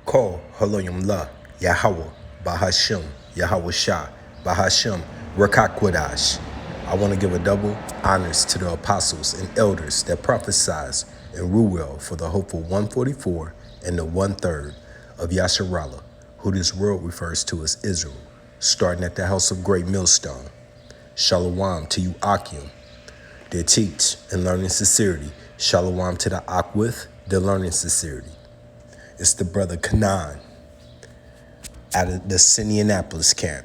Call Haloyim La, Yahweh, Bahashim, Yahweh Shah, Bahashim, Rakakwadash. I want to give a double honors to the apostles and elders that prophesied in Ruel for the hopeful 144 and the 1/3 of Yasharallah, who this world refers to as Israel, starting at the house of Great Millstone. Shalom to you, Akim, their teach and learning sincerity. Shalom to the Akwith, their learning sincerity. It's the brother Kanan out of the Sindianapolis camp.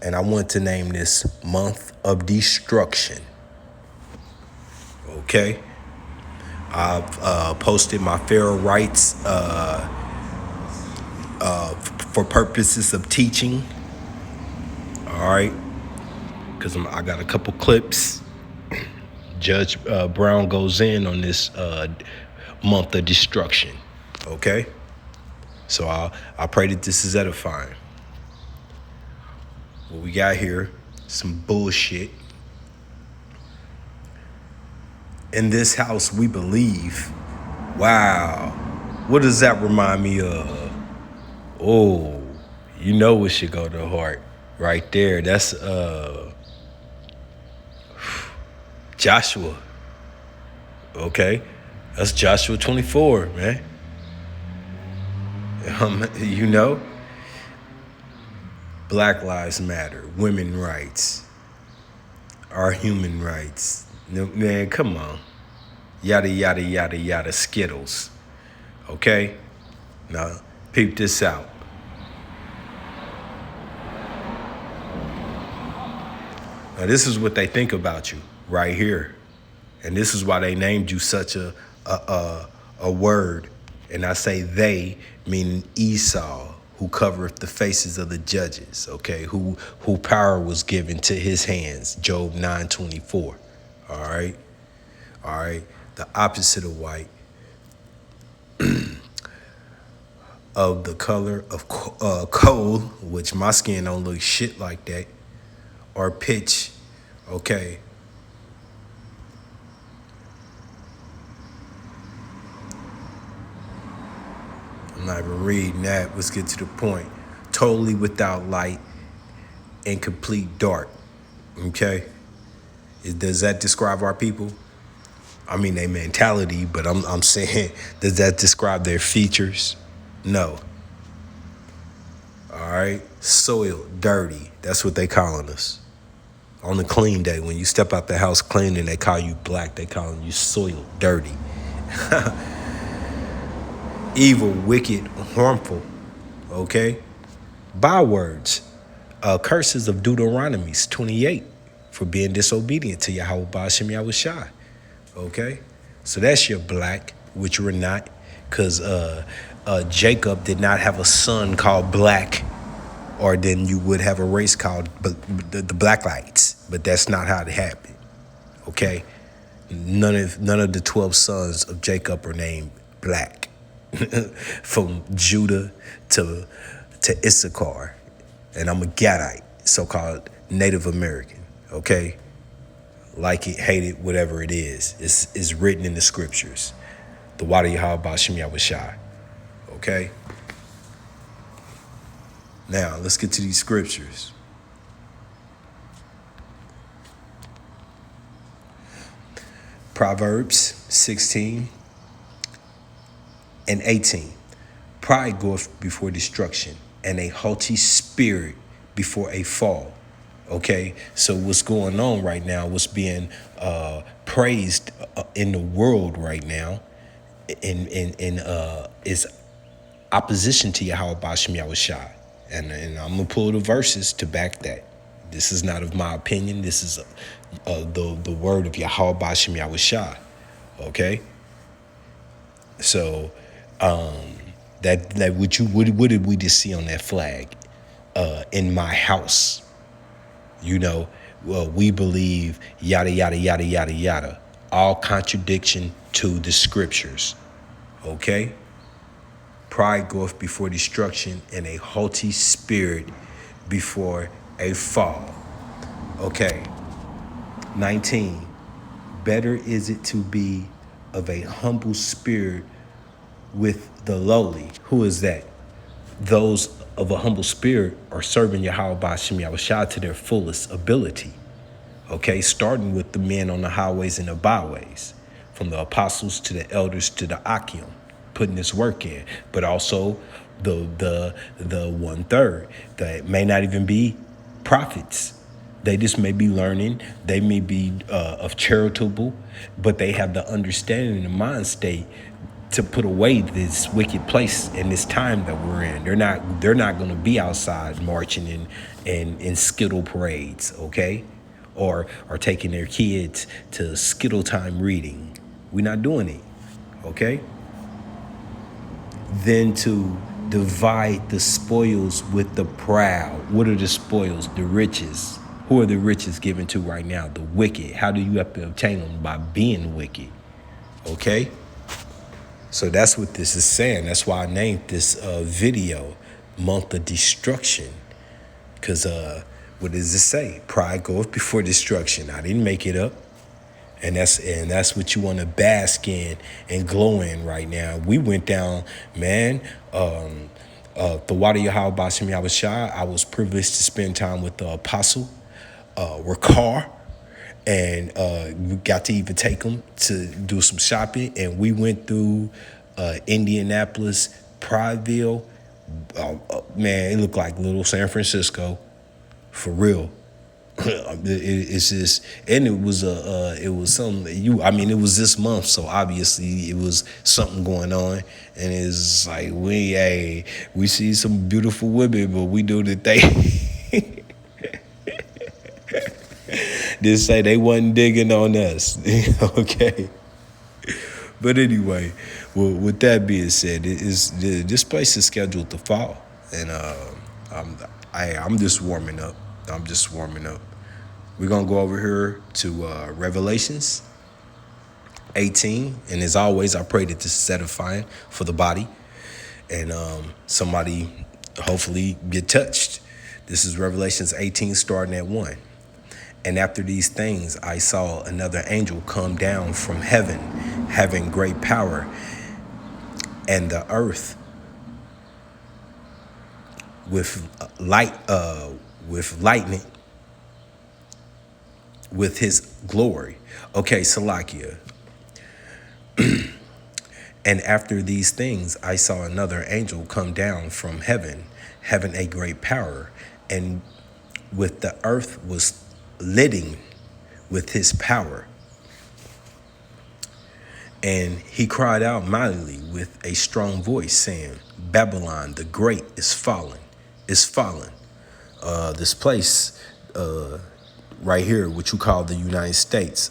And I want to name this Month of Destruction. Okay? I've posted my feral rights for purposes of teaching. All right? Because I got a couple clips. Judge Brown goes in on this month of destruction. Okay? So I pray that this is edifying. What we got here, some bullshit. In this house, we believe. Wow. What does that remind me of? Oh, you know it should go to the heart. Right there. That's Joshua. Okay? That's Joshua 24, man. You know? Black Lives Matter, women rights, our human rights. Man, come on. Yada, yada, yada, yada, Skittles. Okay? Now, peep this out. Now, this is what they think about you right here. And this is why they named you such a word. And I say they, meaning Esau, who covereth the faces of the judges, okay, who power was given to his hands, Job 9:24, all right, the opposite of white, of the color of coal, which my skin don't look shit like that, or pitch, okay. I'm not even reading that. Let's get to the point. Totally without light and complete dark. Okay? Does that describe our people? I mean, their mentality, but I'm saying, does that describe their features? No. All right? Soiled, dirty. That's what they calling us. On the clean day, when you step out the house clean and they call you black, they calling you soiled, dirty. Evil, wicked, harmful, okay? Bywords, curses of Deuteronomy 28 for being disobedient to Yahweh Ba'ashem Yahweh Shai, okay? So that's your black, which we're not, because Jacob did not have a son called Black, or then you would have a race called the Blacklights, but that's not how it happened, okay? None of the 12 sons of Jacob are named Black. From Judah to Issachar, and I'm a Gadite, so-called Native American, okay? Like it, hate it, whatever it is, it's written in the scriptures. The Wada Yahweh Ba'ashem Yahweh Shai, okay? Now, let's get to these scriptures. Proverbs 16 and 18. Pride goeth before destruction, and a haughty spirit before a fall. Okay, so what's going on right now, what's being praised in the world right now, is opposition to Yahweh Ba'ashem Yahweh Shai. And I'm gonna pull the verses to back that. This is not of my opinion. This is the word of Yahweh Ba'ashem Yahweh Shai. Okay, so. That what did we just see on that flag? In my house, you know, we believe yada yada yada yada yada, all contradiction to the scriptures. Okay. Pride goeth before destruction, and a haughty spirit before a fall. Okay. 19. Better is it to be of a humble spirit with the lowly. Who is that? Those of a humble spirit are serving Yahweh Ba'ashem Yahushua to their fullest ability. Okay, starting with the men on the highways and the byways, from the apostles to the elders to the Akim, putting this work in, but also the 1/3 that may not even be prophets. They just may be learning. They may be of charitable, but they have the understanding and the mind state to put away this wicked place in this time that we're in. They're not going to be outside marching in skittle parades, okay, or taking their kids to skittle time reading. We're not doing it, okay. Then to divide the spoils with the proud. What are the spoils? The riches. Who are the riches given to right now? The wicked. How do you have to obtain them? By being wicked, okay. So that's what this is saying. That's why I named this video Month of Destruction. Because what does it say? Pride goeth before destruction. I didn't make it up. And that's what you want to bask in and glow in right now. We went down, man, the water Yahweh Ba'ashem Yahushua. I was privileged to spend time with the apostle, Rakar. And we got to even take them to do some shopping. And we went through Indianapolis, Prideville. Man, it looked like little San Francisco, for real. It's just, and it was something. I mean, it was this month, so obviously it was something going on. And it's like we see some beautiful women, but we do the thing. Just say they wasn't digging on us, okay? But anyway, well, with that being said, this place is scheduled to fall, and I'm just warming up. We're gonna go over here to Revelations 18, and as always, I pray that this is edifying for the body, and somebody hopefully get touched. This is Revelations 18, starting at 1. And after these things, I saw another angel come down from heaven, having great power, and the earth with lightning, with his glory. Okay, Salakia. And after these things, I saw another angel come down from heaven, having a great power, and with the earth was lidding with his power. And he cried out mightily with a strong voice, saying, Babylon the great is fallen, is fallen. This place right here, what you call the United States,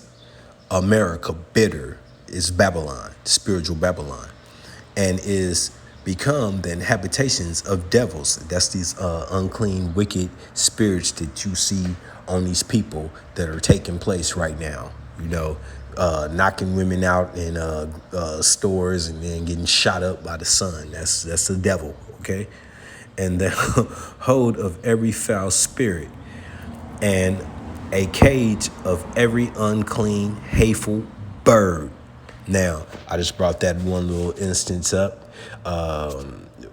America, bitter, is Babylon, spiritual Babylon, and is become the habitations of devils. That's these unclean, wicked spirits that you see on these people that are taking place right now. You know, knocking women out in stores and then getting shot up by the sun. That's the devil, okay? And the hold of every foul spirit and a cage of every unclean, hateful bird. Now, I just brought that one little instance up.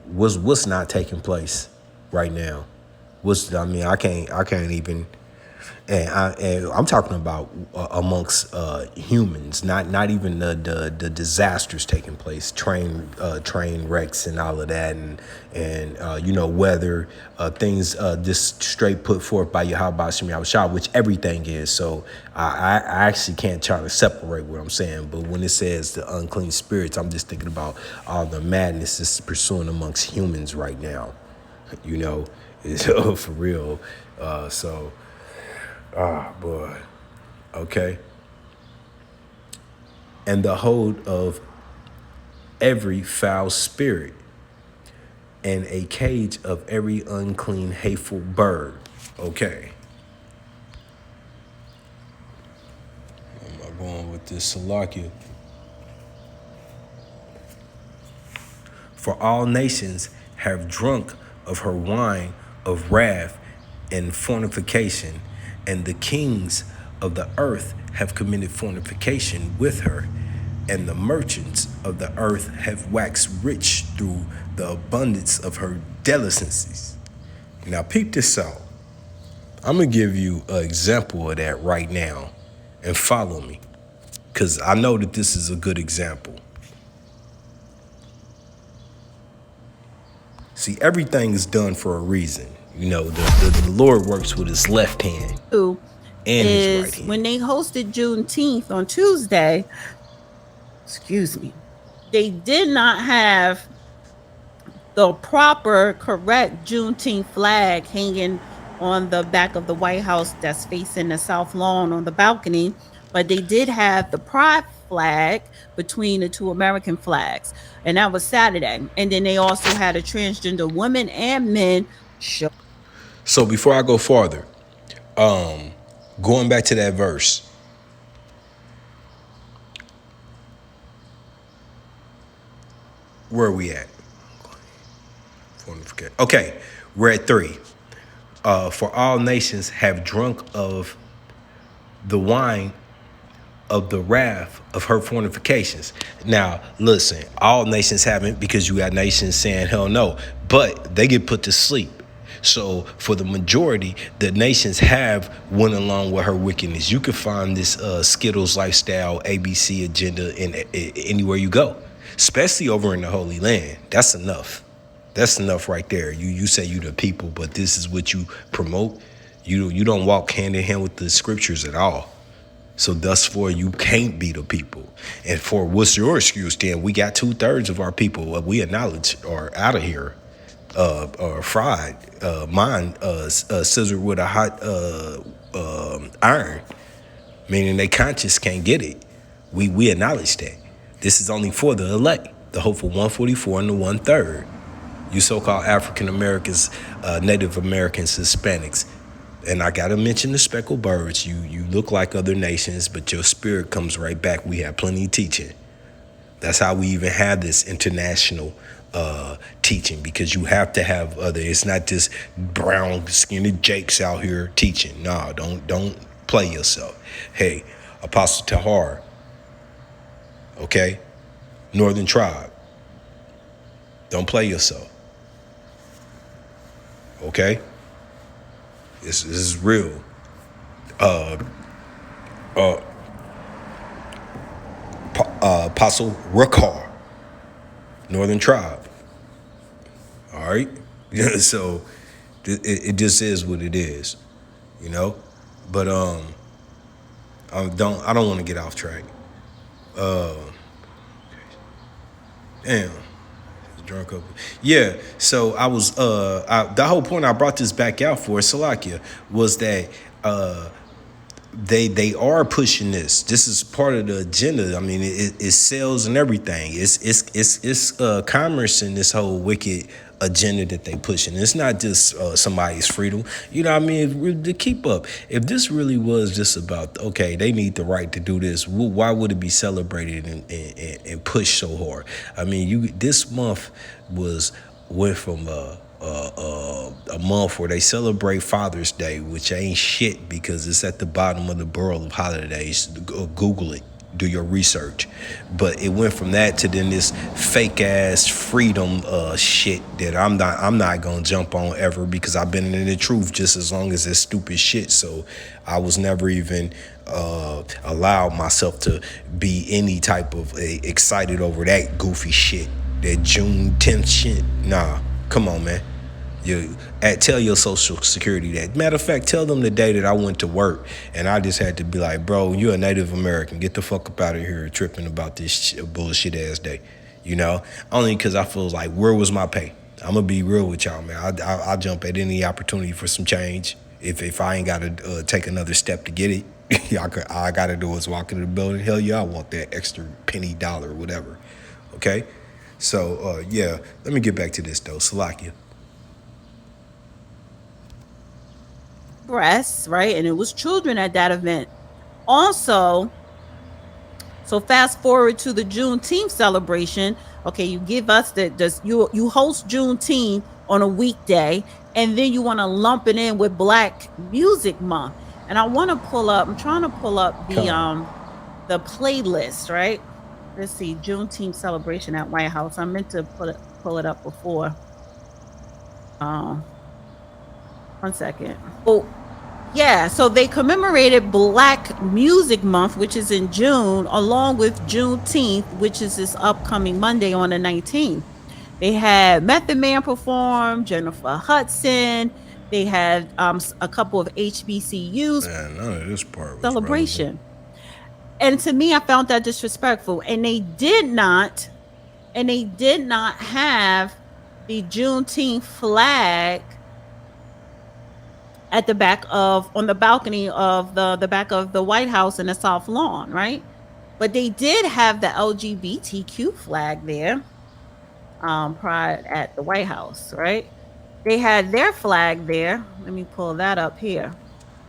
What's not taking place right now? I can't even. And I'm talking about amongst humans, not even the disasters taking place, train wrecks and all of that, and weather things just straight put forth by Yahweh Ba'ashem Yahushua, which everything is. So I actually can't try to separate what I'm saying, but when it says the unclean spirits, I'm just thinking about all the madness that's pursuing amongst humans right now. You know, for real. Boy. Okay. And the hold of every foul spirit and a cage of every unclean, hateful bird. Okay. Where am I going with this, Salakia? For all nations have drunk of her wine of wrath and fornication, and the kings of the earth have committed fornication with her. and the merchants of the earth have waxed rich through the abundance of her delicacies. Now, peep this out. I'm gonna give you an example of that right now, and follow me, because I know that this is a good example. See, everything is done for a reason. You know, the Lord works with his left hand Who and his right is hand. when they hosted Juneteenth on Tuesday, excuse me, they did not have the proper, correct Juneteenth flag hanging on the back of the White House that's facing the South Lawn on the balcony, but they did have the pride flag between the two American flags, and that was Saturday. And then they also had a transgender women and men show. So before I go farther, going back to that verse, where are we at? Okay, we're at 3. For all nations have drunk of the wine of the wrath of her fornications. Now, listen, all nations haven't, because you got nations saying hell no, but they get put to sleep. So for the majority, the nations have went along with her wickedness. You can find this Skittles lifestyle ABC agenda in anywhere you go, especially over in the Holy Land. That's enough. That's enough right there. You say you the people, but this is what you promote. You don't walk hand in hand with the scriptures at all. So thus for you can't be the people. And for what's your excuse then? We got 2/3 of our people we acknowledge are out of here, or fried, mine scissored with a hot iron, meaning they conscience can't get it. We acknowledge that. This is only for the elect, the hopeful 144 and the 1/3. You so-called African Americans, Native Americans, Hispanics. And I gotta mention the speckled birds. You look like other nations, but your spirit comes right back. We have plenty of teaching. That's how we even have this international teaching, because you have to have other. It's not just brown skinned jakes out here teaching. No, don't play yourself. Hey, Apostle Tahar, okay, Northern Tribe, don't play yourself. Okay, this is real. Apostle Rakar, Northern Tribe. All right, so it just is what it is, you know. But I don't want to get off track. Damn, drunk up. Yeah. So I was the whole point I brought this back out for Salakia was that they are pushing this. This is part of the agenda. I mean, it's sales and everything. It's commerce in this whole wicked agenda that they pushing. It's not just somebody's freedom. You know what I mean? To keep up. If this really was just about, okay, they need the right to do this, why would it be celebrated and pushed so hard? I mean, this month went from a month where they celebrate Father's Day, which ain't shit because it's at the bottom of the barrel of holidays. Google it, do your research. But it went from that to then this fake ass freedom shit that I'm not gonna jump on ever, because I've been in the truth just as long as this stupid shit. So I was never even allow myself to be any type of excited over that goofy shit. That June 10th shit. Nah, come on, man. Tell your social security that. Matter of fact, tell them the day that I went to work and I just had to be like, bro, you're a Native American. Get the fuck up out of here tripping about this bullshit ass day. You know? Only because I feel like, where was my pay? I'm going to be real with y'all, man. I'll jump at any opportunity for some change. If I ain't got to take another step to get it, all I got to do is walk into the building. Hell yeah, I want that extra penny, dollar, whatever. Okay? So, yeah, let me get back to this, though. Salakia. Breasts, right? And it was children at that event. Also, so fast forward to the Juneteenth celebration. Okay, you give us you host Juneteenth on a weekday, and then you want to lump it in with Black Music Month. And I want to pull up. I'm trying to pull up Come. the playlist, right? let's see, Juneteenth celebration at White House. I meant to pull it up before. 1 second. Oh, yeah. So they commemorated Black Music Month, which is in June, along with Juneteenth, which is this upcoming Monday on the 19th. They had Method Man perform, Jennifer Hudson. They had a couple of HBCUs Man, none of this part was celebration. relevant. And to me, I found that disrespectful. And they did not have the Juneteenth flag at the back of on the balcony of the back of the White House in the South Lawn, right? But they did have the LGBTQ flag there, pride at the White House, right? They had their flag there. Let me pull that up here.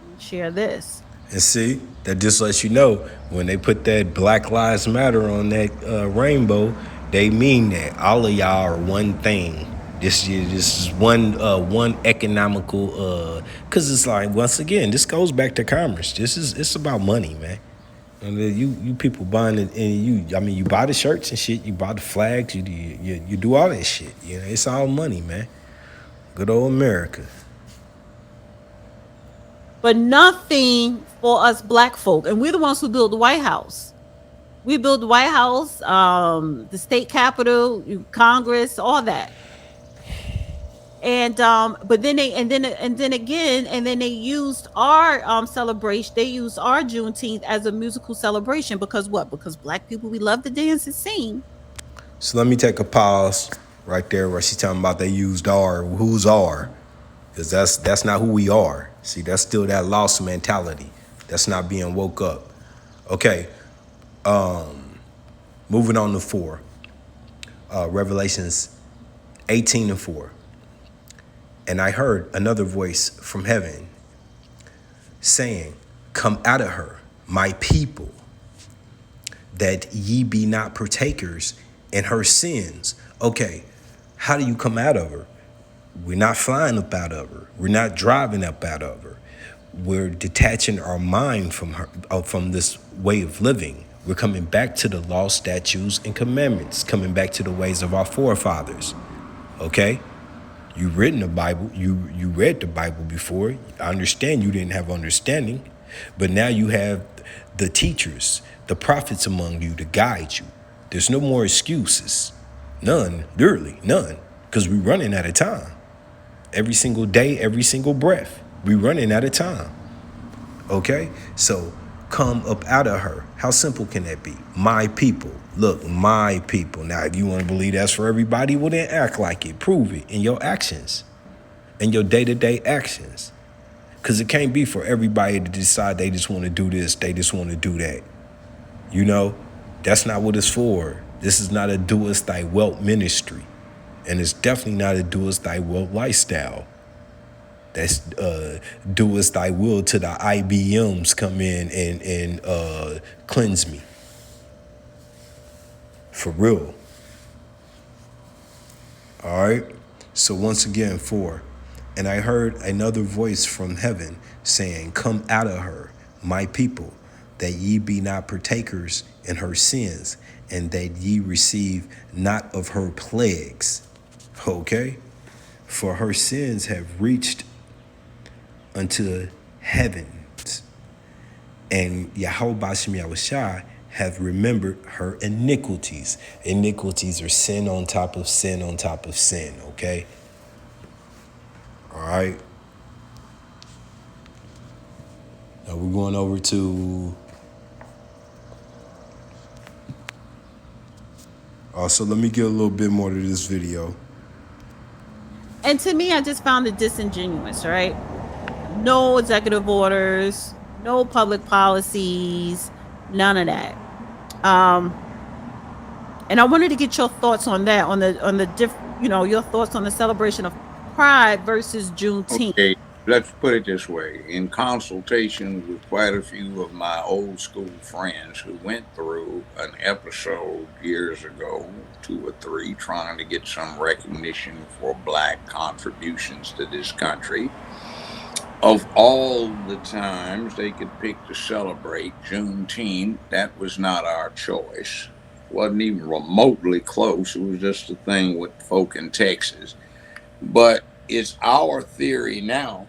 Let me share this. And see, that just lets you know when they put that Black Lives Matter on that rainbow, they mean that all of y'all are one thing. This is one economical because it's like once again this goes back to commerce. It's about money, man. And then you people buying it, and you buy the shirts and shit, you buy the flags, you do all that shit. You know, it's all money, man. Good old America. But nothing for us Black folk, and we're the ones who built the White House. We built the White House, the state capitol, Congress, all that. And but then they used our celebration. They used our Juneteenth as a musical celebration because what? Because Black people, we love to dance and sing. So let me take a pause right there where she's talking about they used our, who's our, because that's not who we are. See, that's still that lost mentality. That's not being woke up. Okay, moving on to 4. Revelations 18:4. And I heard another voice from heaven saying, "Come out of her, my people, that ye be not partakers in her sins." Okay, how do you come out of her? We're not flying up out of her. We're not driving up out of her. We're detaching our mind from her, from this way of living. We're coming back to the law, statutes, and commandments, coming back to the ways of our forefathers. Okay? You read the Bible. You read the Bible before. I understand you didn't have understanding, but now you have the teachers, the prophets among you to guide you. There's no more excuses. None, literally none, because we're running out of time. Every single day, every single breath, we're running out of time. Okay? So come up out of her. How simple can that be? My people. Look, my people. Now, if you want to believe that's for everybody, well, then act like it. Prove it in your actions, in your day-to-day actions. Because it can't be for everybody to decide they just want to do this, they just want to do that. You know, that's not what it's for. This is not a do us thy wealth ministry. And it's definitely not a do us thy will lifestyle. That's do us thy will till the IBMs come in and cleanse me. For real. All right. So once again, 4. And I heard another voice from heaven saying, "Come out of her, my people, that ye be not partakers in her sins, and that ye receive not of her plagues." Okay? For her sins have reached unto heavens, and Yahweh Bashem Yahushua have remembered her iniquities. Iniquities are sin on top of sin on top of sin, okay? All right. Now we're going over to... So let me get a little bit more to this video. And to me, I just found it disingenuous, right? No executive orders, no public policies, none of that. And I wanted to get your thoughts on that, on the your thoughts on the celebration of Pride versus Juneteenth. Okay, let's put it this way. In consultation with quite a few of my old school friends who went through an episode years ago, 2 or 3, trying to get some recognition for Black contributions to this country, of all the times they could pick to celebrate Juneteenth, that was not our choice. Wasn't even remotely close. It was just a thing with folk in Texas. But it's our theory now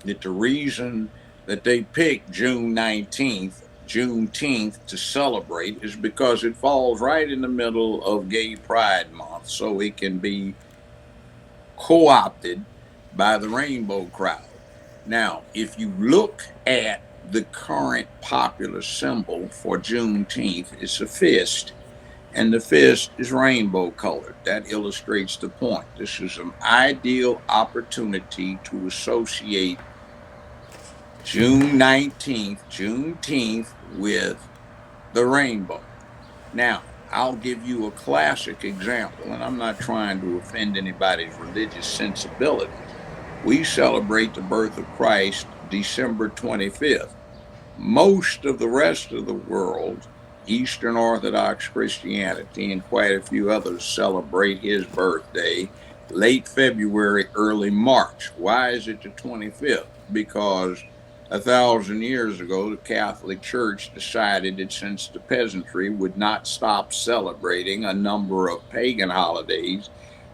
that the reason that they picked June 19th, Juneteenth, to celebrate is because it falls right in the middle of Gay Pride Month, so it can be co opted by the rainbow crowd. Now, if you look at the current popular symbol for Juneteenth, it's a fist, and the fist is rainbow colored. That illustrates the point. This is an ideal opportunity to associate June 19th, Juneteenth, with the rainbow. Now, I'll give you a classic example, and I'm not trying to offend anybody's religious sensibilities. We celebrate the birth of Christ December 25th. Most of the rest of the world, Eastern Orthodox Christianity, and quite a few others celebrate his birthday late February, early March. Why is it the 25th? Because 1,000 years ago, the Catholic Church decided that since the peasantry would not stop celebrating a number of pagan holidays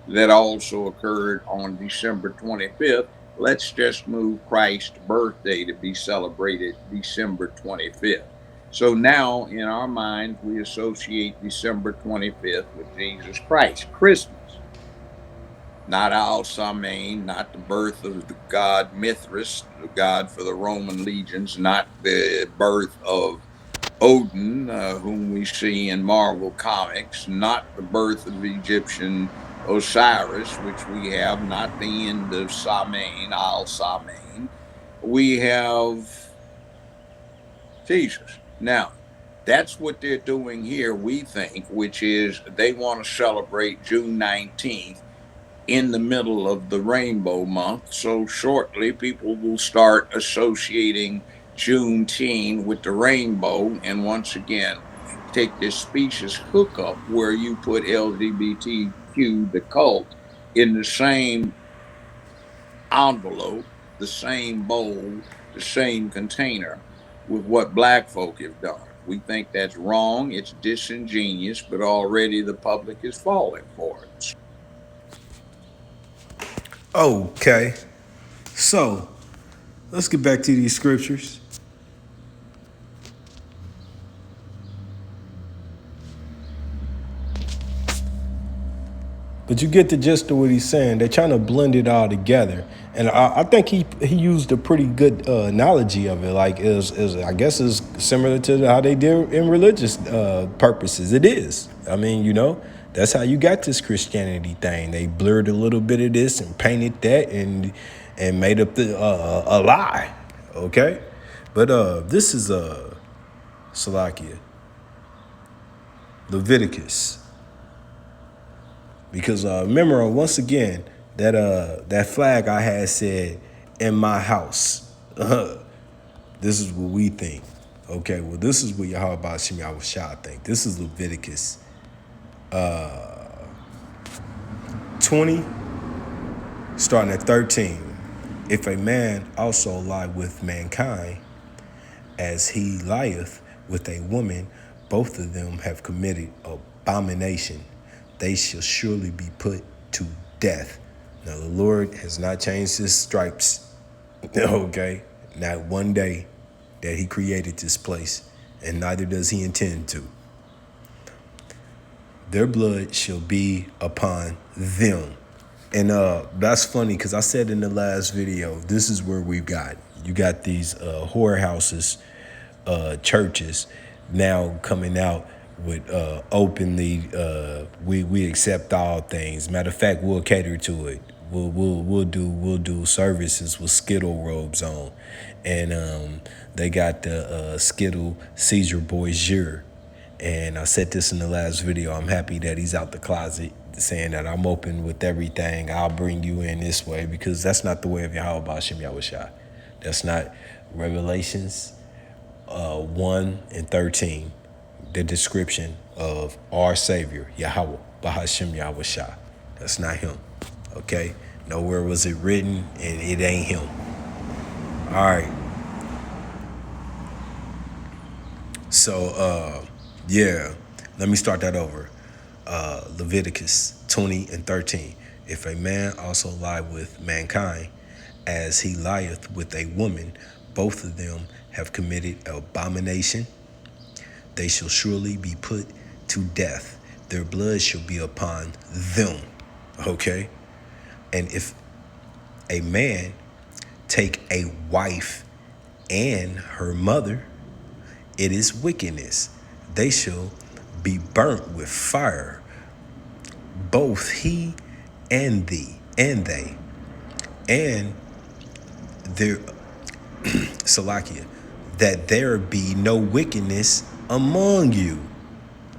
that also occurred on December 25th, let's just move Christ's birthday to be celebrated December 25th. So now, in our minds, we associate December 25th with Jesus Christ, Christmas. Not Al Samain, not the birth of the god Mithras, the god for the Roman legions, not the birth of Odin, whom we see in Marvel Comics, not the birth of Egyptian Osiris, which we have, not the end of Samain, Al Samain. We have Jesus. Now, that's what they're doing here, we think, which is they want to celebrate June 19th in the middle of the rainbow month. So shortly, people will start associating Juneteenth with the rainbow. And once again, take this specious hookup where you put LGBTQ, the cult, in the same envelope, the same bowl, the same container with what black folk have done. We think that's wrong, it's disingenuous, but already the public is falling for it. Okay. So let's get back to these scriptures. But you get the gist of what he's saying. They're trying to blend it all together, and I think he used a pretty good analogy of it. Like is I guess is similar to how they did in religious purposes. It is. I mean, that's how you got this Christianity thing. They blurred a little bit of this and painted that and made up the a lie. Okay, but this is Salakia, Leviticus. Because remember, once again, that flag I had said, "In my house." This is what we think. Okay, well, this is what Yahweh Shem Yahushua think. This is Leviticus 20, starting at 13. If a man also lie with mankind, as he lieth with a woman, both of them have committed abomination. They shall surely be put to death. Now, the Lord has not changed his stripes, okay? Not one day that he created this place, and neither does he intend to. Their blood shall be upon them. And that's funny because I said in the last video, this is where you got these whorehouses, churches now coming out with openly we accept all things. Matter of fact, we'll cater to it. We'll do services with Skittle robes on, and they got the Skittle Caesar Borgia. And I said this in the last video. I'm happy that he's out the closet saying that I'm open with everything. I'll bring you in this way, because that's not the way of Yahweh Shem Yahushua. That's not Revelations 1 and 13. The description of our Savior, Yahweh Bahashem Yahushua. That's not him. Okay? Nowhere was it written, and it ain't him. All right. So, yeah. Let me start that over. Leviticus 20 and 13. If a man also lie with mankind, as he lieth with a woman, both of them have committed abomination. They shall surely be put to death. Their blood shall be upon them. Okay? And if a man take a wife and her mother, it is wickedness. They shall be burnt with fire, both he and thee, and they, and their Salakia, that there be no wickedness among you.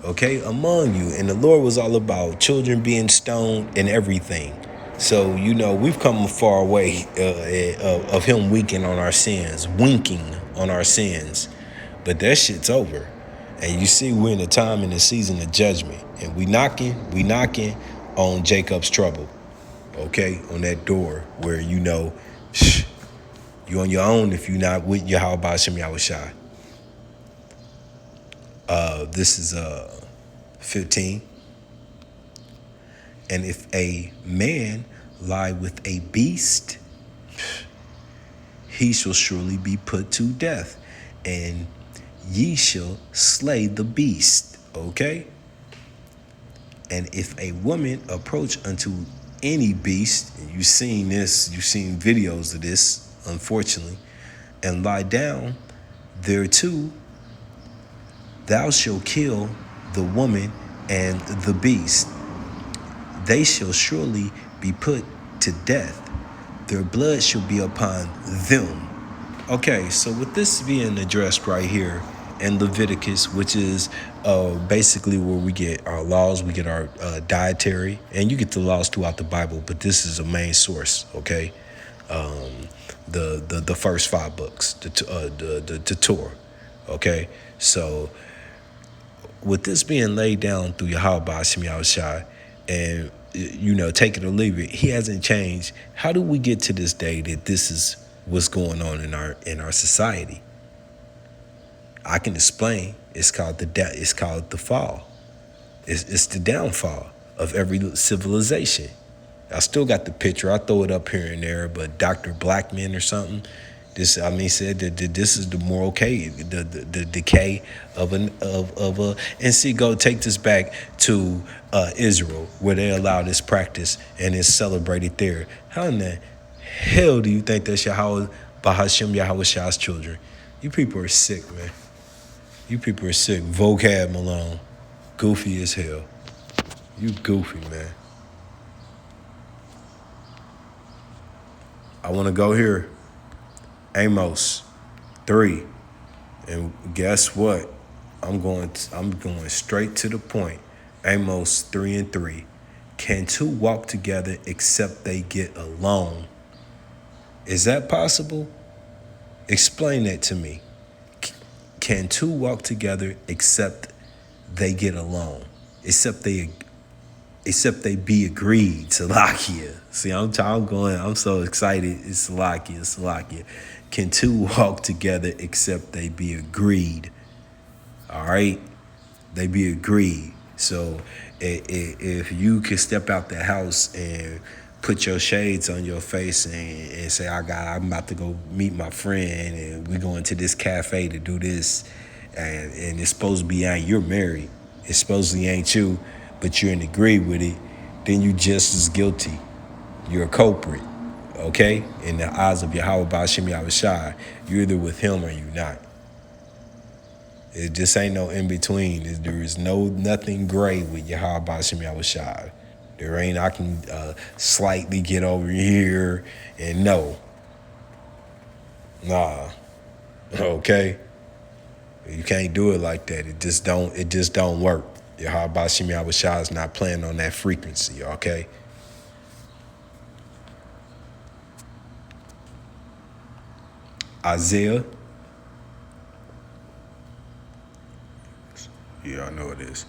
Okay, among you. And the Lord was all about children being stoned and everything. So, we've come a far way of him winking on our sins, But that shit's over. And you see, we're in a time in the season of judgment. And we knocking on Jacob's trouble. Okay, on that door where you're on your own if you're not with Yahweh Ba'ashem Yahushai. This is 15. And if a man lie with a beast, he shall surely be put to death, and ye shall slay the beast. Okay? And if a woman approach unto any beast, and you've seen videos of this, unfortunately, and lie down thereto, thou shalt kill the woman and the beast. They shall surely be put to death. Their blood shall be upon them. Okay, so with this being addressed right here in Leviticus, which is basically where we get our laws, we get our dietary, and you get the laws throughout the Bible, but this is a main source, okay? The first 5 books, the Torah, okay? So with this being laid down through Yahweh Ba'ashem Yahushai, and take it or leave it, he hasn't changed. How do we get to this day that this is what's going on in our society? I can explain. It's called the fall. It's the downfall of every civilization. I still got the picture. I throw it up here and there, but Dr. Blackman or something, said that this is the moral decay, the decay of a. And see, go take this back to Israel, where they allow this practice and it's celebrated there. How in the hell do you think that's Yahweh Ba'ashem Yahushai's children? You people are sick, man. You people are sick. Vocab Malone, goofy as hell. You goofy, man. I want to go here. Amos 3, and guess what? I'm going straight to the point. Amos 3 and 3. Can two walk together except they get along? Is that possible? Explain that to me. Can two walk together except they get along? Except they be agreed. Salakia. See, I'm so excited. It's Salakia. Can two walk together except they be agreed? All right? They be agreed. So if you can step out the house and put your shades on your face and say, I'm about to go meet my friend and we going to this cafe to do this, and it's supposed to be you're married. It supposedly ain't you, but you're in agree with it, then you just as guilty. You're a culprit, okay? In the eyes of Yahweh Ba'ashem Yahushai, you're either with him or you're not. It just ain't no in between. There is nothing gray with Yahweh Ba'ashem Yahushai. There ain't, I can slightly get over here and no. Nah, okay? You can't do it like that. It just don't work. Yahweh Ba'ashem Yahushai is not playing on that frequency, okay? Isaiah. Yeah, I know it is.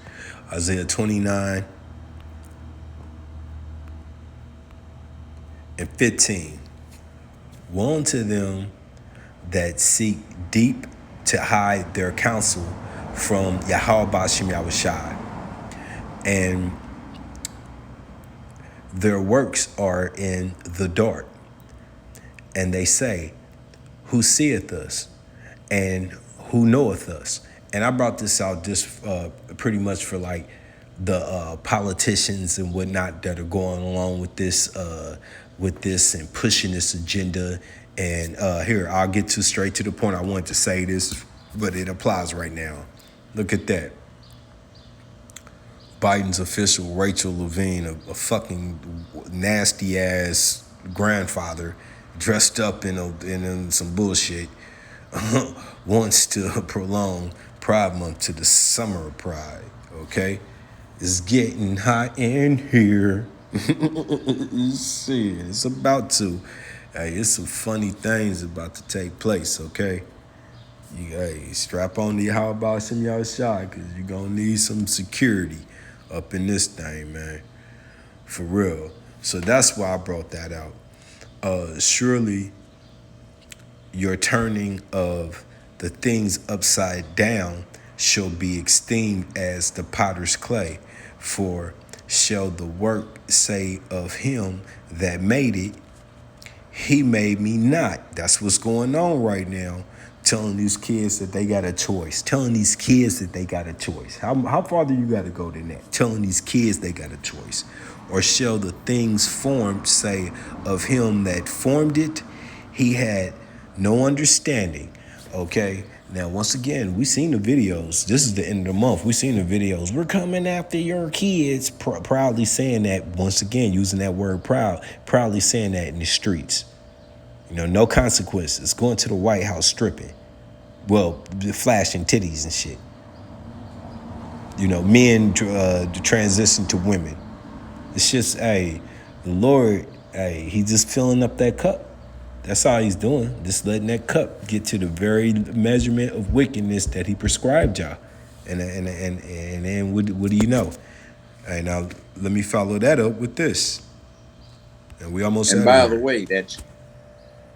Isaiah 29 and 15. Woe unto them that seek deep to hide their counsel from Yahweh Ba'ashem Yahushai. and their works are in the dark. And they say, who seeth us and who knoweth us? And I brought this out just pretty much for like the politicians and whatnot that are going along with this and pushing this agenda. And here, I'll get to straight to the point. I wanted to say this, but it applies right now. Look at that. Biden's official, Rachel Levine, a fucking nasty ass grandfather dressed up in some bullshit, wants to prolong Pride Month to the summer of Pride, okay? It's getting hot in here. Shit, it's about to. Hey, it's some funny things about to take place, okay? Hey, strap on the how about some y'all shot, because you're going to need some security up in this thing, man. For real. So that's why I brought that out. Surely your turning of the things upside down shall be esteemed as the potter's clay. For shall the work say of him that made it, he made me not. That's what's going on right now. Telling these kids that they got a choice. Telling these kids that they got a choice. How far do you got to go than that? Telling these kids they got a choice. Or shall the things formed say of him that formed it, he had no understanding. Okay? Now, once again, we seen the videos. This is the end of the month. We seen the videos. We're coming after your kids. Proudly saying that, once again, using that word proud. Proudly saying that in the streets. You know, no consequences. Going to the White House stripping. Well, flashing titties and shit. You know, men transition to women. It's just, hey, the Lord, hey, he just filling up that cup. That's all he's doing. Just letting that cup get to the very measurement of wickedness that he prescribed y'all. And then what do you know? Hey, now let me follow that up with this. And we almost. And by the way, that's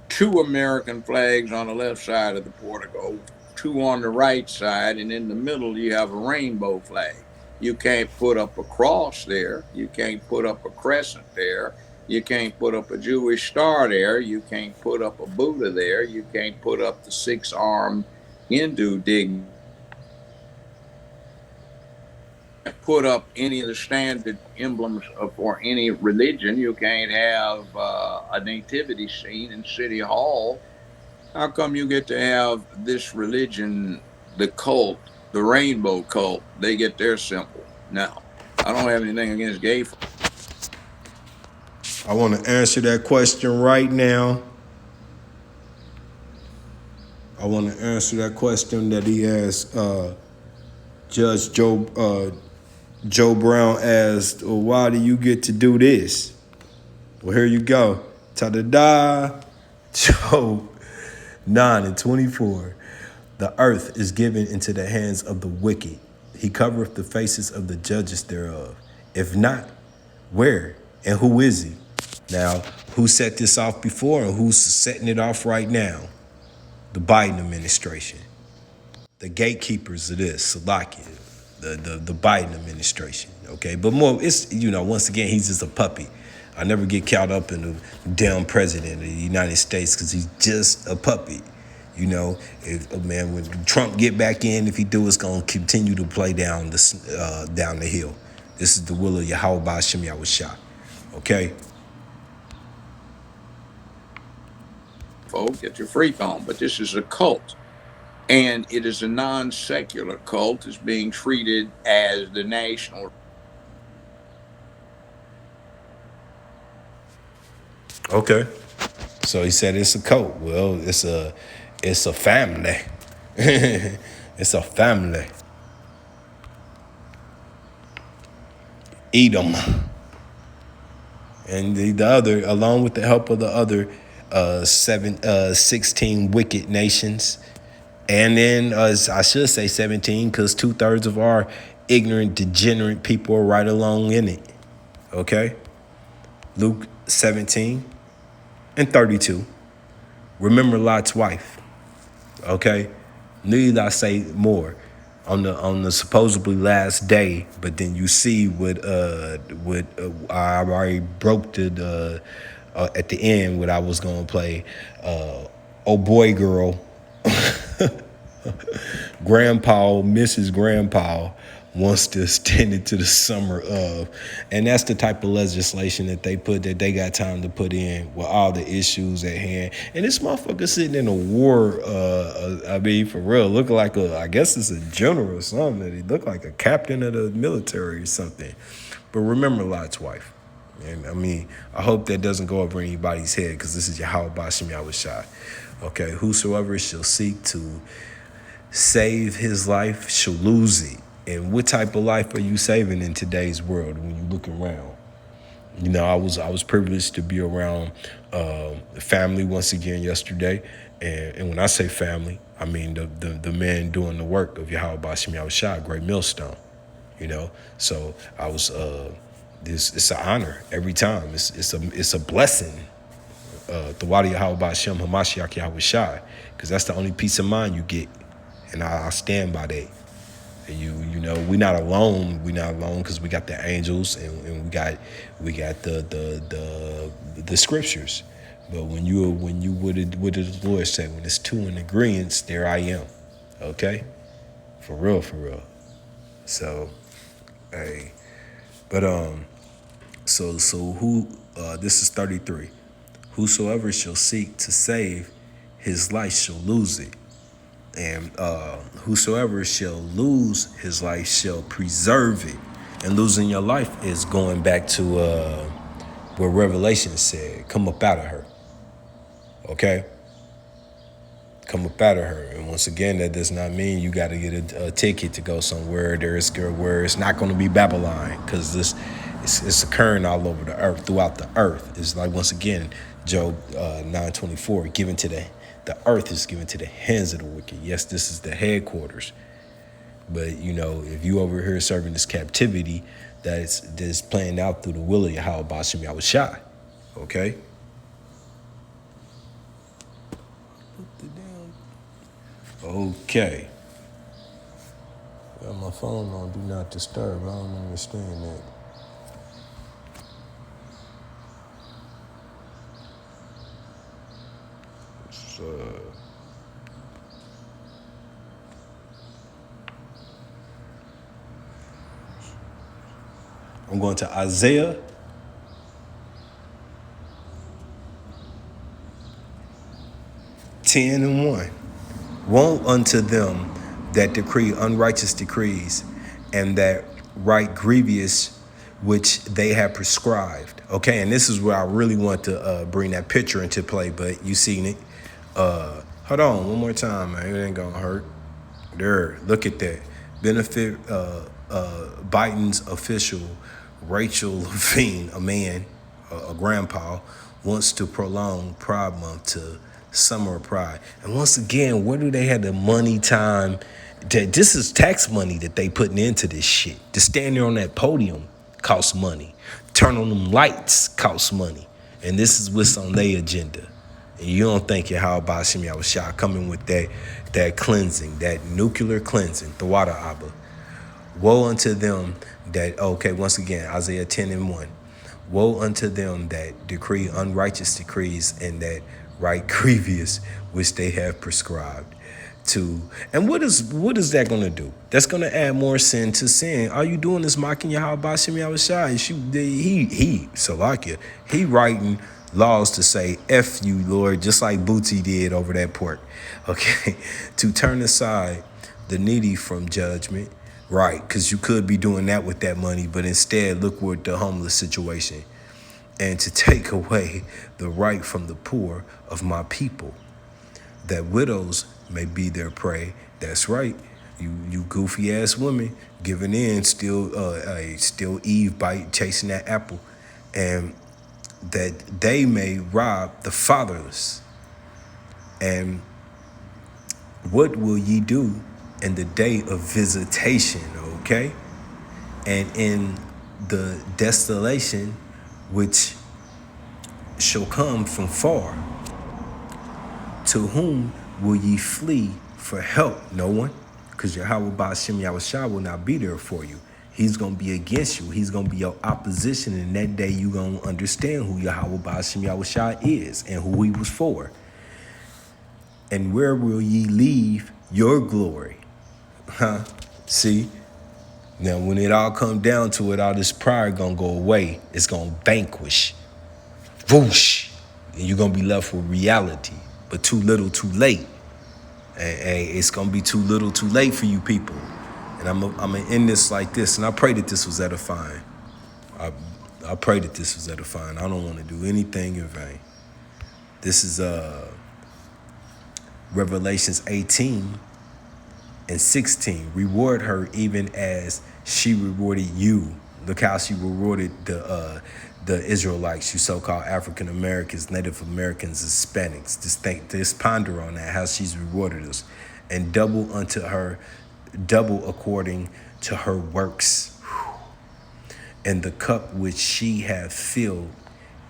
2 American flags on the left side of the portico, 2 on the right side, and in the middle you have a rainbow flag. You can't put up a cross there. You can't put up a crescent there. You can't put up a Jewish star there. You can't put up a Buddha there. You can't put up the 6-armed Hindu dig. Put up any of the standard emblems for any religion. You can't have a nativity scene in City Hall. How come you get to have this religion, the cult, the rainbow cult, they get their symbol? Now, I don't have anything against gay folks. I want to answer that question right now. I want to answer that question that he asked Judge Joe Brown asked, well, why do you get to do this? Well, here you go. Ta-da-da. Job 9:24. The earth is given into the hands of the wicked. He covereth the faces of the judges thereof. If not, where and who is he? Now, who set this off before and who's setting it off right now? The Biden administration. The gatekeepers of this, Salakia, the Biden administration, okay? But more, it's, you know, once again, he's just a puppy. I never get caught up in the damn president of the United States because he's just a puppy. You know, man, when Trump get back in, if he do, it's going to continue to play down the hill. This is the will of Yahweh Ba'ashem Yahushua, okay? Folks, get your freak on, but this is a cult. And it is a non-secular cult. It's being treated as the national. Okay. So he said it's a cult. Well, it's a family. It's a family. Edom. And the other, along with the help of the other 16 wicked nations. And then I should say 17 because 2/3 of our ignorant, degenerate people are right along in it. Okay? Luke 17:32. Remember Lot's wife. Okay? Need I say more? on the supposedly last day, but then you see I already broke the at the end what I was gonna play. Oh boy, girl, Grandpa, Mrs. Grandpa wants to extend it to the summer of, and that's the type of legislation that they got time to put in with all the issues at hand. And this motherfucker sitting in a war, I mean, for real, looking like I guess it's a general or something. He looked like a captain of the military or something. But remember Lot's wife. And I mean, I hope that doesn't go over anybody's head, because this is Yahweh Bashem Yahushai. Okay, whosoever shall seek to save his life shall lose it. And what type of life are you saving in today's world when you look around? You know, I was privileged to be around family once again yesterday, and when I say family, I mean the men doing the work of Yahweh Bashem Yahushai, Great Millstone. You know, so I was it's an honor every time. It's a blessing. Thawadi Yahweh Bashem Hamashiach Yahushai, because that's the only peace of mind you get, and I stand by that. You know, we're not alone. We're not alone because we got the angels, and we got the scriptures. But when you what did the Lord say? When it's two in agreement, there I am. Okay, for real. So, hey, but so who? This is 33. Whosoever shall seek to save his life shall lose it. And whosoever shall lose his life shall preserve it. And losing your life is going back to what Revelation said, come up out of her. Okay? Come up out of her. And once again, that does not mean you got to get a ticket to go somewhere where it's not going to be Babylon, because it's occurring all over the earth, throughout the earth. It's like, once again, Job 9:24, given to the earth is given to the hands of the wicked. Yes, this is the headquarters. But, you know, if you over here serving this captivity that's playing out through the will of Yahweh Bashem Yahushai, okay? Okay. Got my phone on Do Not Disturb. I don't understand that. I'm going to Isaiah 10:1. Woe unto them that decree unrighteous decrees, and that write grievous which they have prescribed. Okay, and this is where I really want to bring that picture into play, but you seen it. Hold on, one more time, man. It ain't gonna hurt. There, look at that. Benefit Biden's official, Rachel Levine, a man, a grandpa, wants to prolong Pride Month to Summer of Pride. And once again, where do they have the money, time? This is tax money that they putting into this shit. To stand there on that podium costs money. Turn on them lights costs money. And this is what's on their agenda. And you don't think Yahweh Bashem Yahushai coming with that cleansing, that nuclear cleansing, the water Abba. Woe unto them that, okay, once again, Isaiah 10:1. Woe unto them that decree unrighteous decrees, and that write grievous which they have prescribed to. And what is that going to do? That's going to add more sin to sin. All you doing is mocking Yahweh Bashem Yahushai. Salakia, he writing laws to say F you, Lord, just like Booty did over that pork. Okay, to turn aside the needy from judgment. Right, because you could be doing that with that money, but instead look what the homeless situation. And to take away the right from the poor of my people, that widows may be their prey. That's right, you goofy ass women giving in, still Eve bite, chasing that apple, and that they may rob the fatherless. And what will ye do in the day of visitation, okay? And in the desolation which shall come from far? To whom will ye flee for help? No one. because Yahweh Ba'ashem Yahushua will not be there for you. He's going to be against you. He's going to be your opposition. And that day you're going to understand who Yahweh Ba'ashem Yahushua is and who he was for. And where will ye leave your glory? Huh? See? Now, when it all come down to it, all this pride going to go away. It's going to vanquish. Whoosh. And you're going to be left with reality. But too little, too late. And it's going to be too little, too late for you people. And I'm going to end this like this. And I pray that this was edifying. I pray that this was edifying. I don't want to do anything in vain. This is Revelations 18 and 16. Reward her even as she rewarded you. Look how she rewarded the Israelites, you so-called African Americans, Native Americans, Hispanics. Just ponder on that, how she's rewarded us. And double unto her, double according to her works. And the cup which she hath filled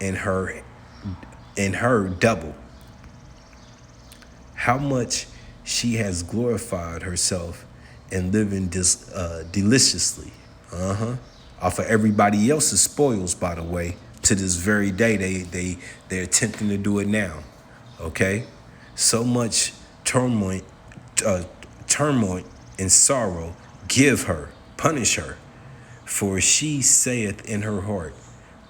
in her double. How much she has glorified herself and living deliciously. Off of everybody else's spoils, by the way. To this very day, they're attempting to do it now. Okay? So much turmoil and sorrow, give her, punish her. For she saith in her heart,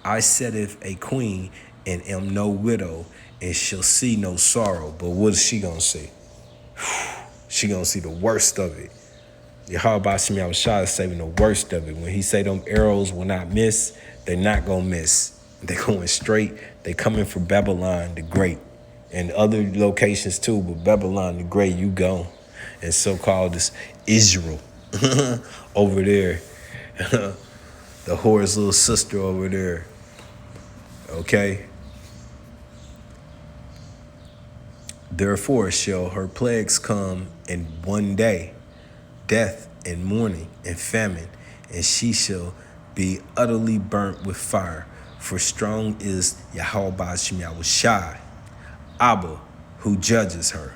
I setteth a queen and am no widow, and shall see no sorrow. But what is she gonna see? She gonna see the worst of it. Yahweh Ba'ashem Yahushua is saving the worst of it. When he say them arrows will not miss, they're not gonna miss. They're going straight. They coming for Babylon the Great. And other locations too, but Babylon the Great, you go. And so-called this Israel over there. The whore's little sister over there. Okay? Therefore shall her plagues come in one day, death and mourning and famine, and she shall be utterly burnt with fire. For strong is Yahweh Ba'ashem Yahushua, Abba, who judges her.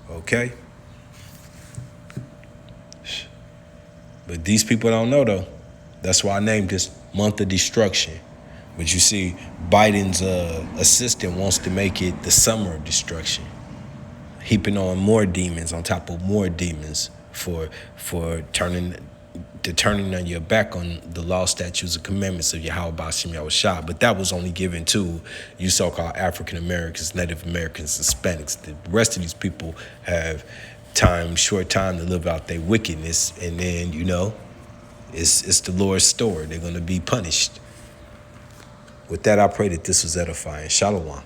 Okay? But these people don't know, though. That's why I named this Month of Destruction. But you see, Biden's assistant wants to make it the Summer of Destruction, heaping on more demons on top of more demons for turning on your back on the law, statutes, and commandments of Yahweh Ba'ashem Yahushua. But that was only given to you so-called African Americans, Native Americans, Hispanics. The rest of these people have short time to live out their wickedness, and then, it's the Lord's store. They're going to be punished. With that, I pray that this was edifying. Shalom.